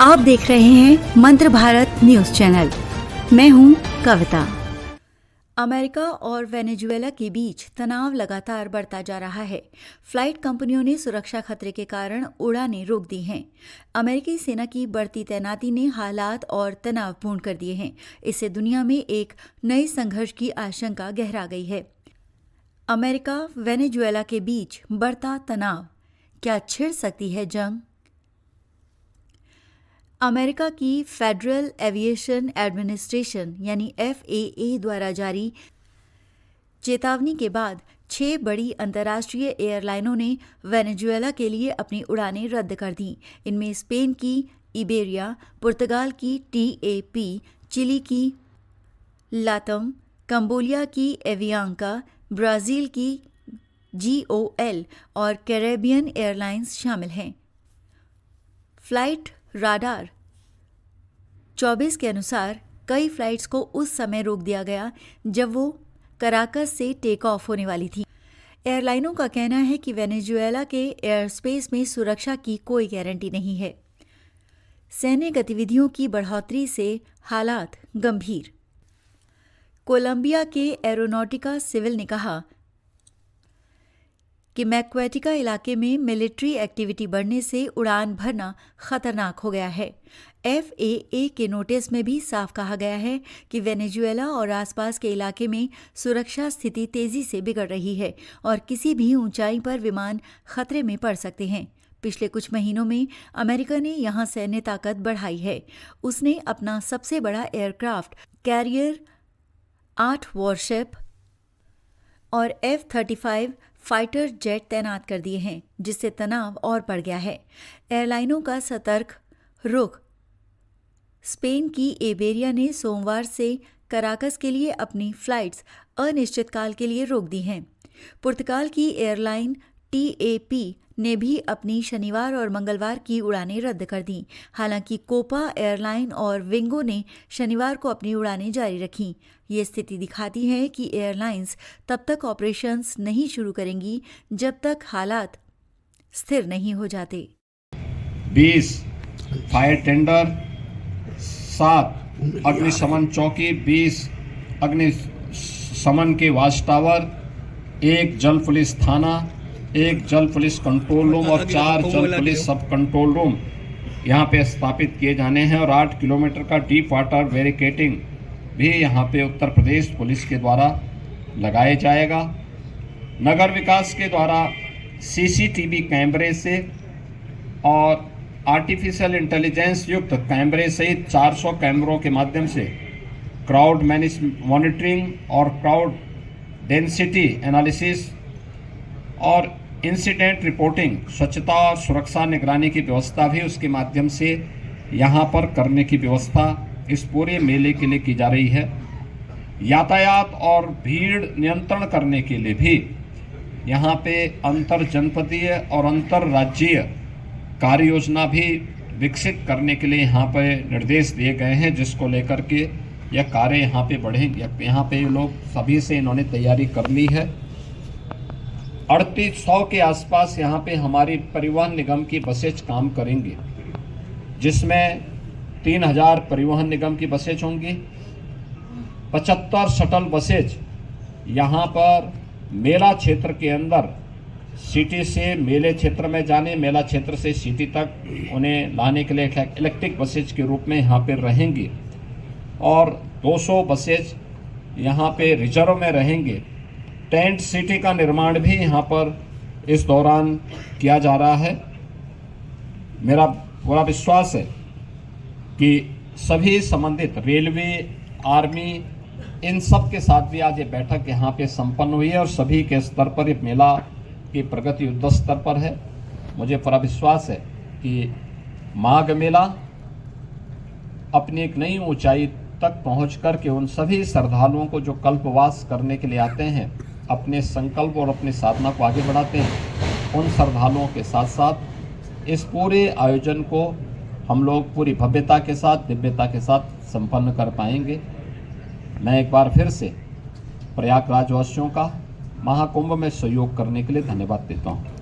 आप देख रहे हैं मंत्र भारत न्यूज चैनल। मैं हूं कविता। अमेरिका और वेनेजुएला के बीच तनाव लगातार बढ़ता जा रहा है। फ्लाइट कंपनियों ने सुरक्षा खतरे के कारण उड़ानें रोक दी हैं। अमेरिकी सेना की बढ़ती तैनाती ने हालात और तनावपूर्ण कर दिए हैं। इससे दुनिया में एक नए संघर्ष की आशंका गहरा गई है। अमेरिका वेनेजुएला के बीच बढ़ता तनाव, क्या छिड़ सकती है जंग? अमेरिका की फेडरल एविएशन एडमिनिस्ट्रेशन यानी FAA द्वारा जारी चेतावनी के बाद 6 बड़ी अंतर्राष्ट्रीय एयरलाइनों ने वेनेजुएला के लिए अपनी उड़ानें रद्द कर दी। इनमें स्पेन की इबेरिया, पुर्तगाल की TAP, चिली की लातम, कंबोडिया की एवियांका, ब्राज़ील की GOL और कैरेबियन एयरलाइंस शामिल हैं। फ्लाइट राडार 24 के अनुसार कई फ्लाइट्स को उस समय रोक दिया गया जब वो कराकस से टेक ऑफ होने वाली थी। एयरलाइनों का कहना है कि वेनेजुएला के एयर स्पेस में सुरक्षा की कोई गारंटी नहीं है। सैन्य गतिविधियों की बढ़ोतरी से हालात गंभीर। कोलंबिया के एरोनॉटिका सिविल ने कहा कि मैक्वेटिका इलाके में मिलिट्री एक्टिविटी बढ़ने से उड़ान भरना खतरनाक हो गया है। FAA के नोटिस में भी साफ कहा गया है कि वेनेजुएला और आसपास के इलाके में सुरक्षा स्थिति तेजी से बिगड़ रही है और किसी भी ऊंचाई पर विमान खतरे में पड़ सकते हैं। पिछले कुछ महीनों में अमेरिका ने यहां सैन्य ताकत बढ़ाई है। उसने अपना सबसे बड़ा एयरक्राफ्ट कैरियर 8 वॉरशिप और F-35 फाइटर जेट तैनात कर दिए हैं, जिससे तनाव और बढ़ गया है। एयरलाइनों का सतर्क रुख। स्पेन की इबेरिया ने सोमवार से कराकस के लिए अपनी फ्लाइट्स अनिश्चितकाल के लिए रोक दी हैं। पुर्तगाल की एयरलाइन TAP ने भी अपनी शनिवार और मंगलवार की उड़ानें रद्द कर दी। हालांकि कोपा एयरलाइन और विंगो ने शनिवार को अपनी उड़ानें जारी रखीं। ये स्थिति दिखाती है कि एयरलाइंस तब तक ऑपरेशंस नहीं शुरू करेंगी जब तक हालात स्थिर नहीं हो जाते। 20 फायर टेंडर, 7 अग्निशमन चौकी, 20 अग्निशमन के वाच टावर, 1 जल पुलिस थाना, 1 जल पुलिस कंट्रोल रूम और 4 जल पुलिस सब कंट्रोल रूम यहाँ पे स्थापित किए जाने हैं और 8 किलोमीटर का डीप वाटर बैरिकेडिंग भी यहाँ पे उत्तर प्रदेश पुलिस के द्वारा लगाया जाएगा। नगर विकास के द्वारा CCTV कैमरे से और आर्टिफिशियल इंटेलिजेंस युक्त कैमरे सहित 400 कैमरों के माध्यम से क्राउड मॉनिटरिंग और क्राउड डेंसिटी एनालिसिस और इंसिडेंट रिपोर्टिंग, स्वच्छता और सुरक्षा निगरानी की व्यवस्था भी उसके माध्यम से यहाँ पर करने की व्यवस्था इस पूरे मेले के लिए की जा रही है। यातायात और भीड़ नियंत्रण करने के लिए भी यहाँ पे अंतर जनपदीय और अंतर राज्यीय कार्य योजना भी विकसित करने के लिए यहाँ पे निर्देश दिए गए हैं, जिसको लेकर के यह कार्य यहाँ पे बढ़ेंगे। यहाँ पे लोग सभी से इन्होंने तैयारी कर ली है। 3800 के आसपास यहाँ पे हमारी परिवहन निगम की बसेज काम करेंगी, जिसमें 3000 परिवहन निगम की बसेज होंगी। 75 शटल बसेज यहाँ पर मेला क्षेत्र के अंदर सिटी से मेले क्षेत्र में जाने, मेला क्षेत्र से सिटी तक उन्हें लाने के लिए इलेक्ट्रिक बसेज के रूप में यहाँ पे रहेंगी और 200 बसेज यहाँ पे रिजर्व में रहेंगे। टेंट सिटी का निर्माण भी यहाँ पर इस दौरान किया जा रहा है। मेरा पूरा विश्वास है कि सभी संबंधित रेलवे, आर्मी, इन सब के साथ भी आज ये बैठक यहाँ पे संपन्न हुई है और सभी के स्तर पर ये मेला की प्रगति युद्ध स्तर पर है। मुझे पूरा विश्वास है कि माघ मेला अपनी एक नई ऊंचाई तक पहुँच कर के उन सभी श्रद्धालुओं को जो कल्पवास करने के लिए आते हैं, अपने संकल्प और अपनी साधना को आगे बढ़ाते हैं, उन श्रद्धालुओं के साथ साथ इस पूरे आयोजन को हम लोग पूरी भव्यता के साथ, दिव्यता के साथ संपन्न कर पाएंगे। मैं एक बार फिर से प्रयागराज वासियों का महाकुंभ में सहयोग करने के लिए धन्यवाद देता हूँ।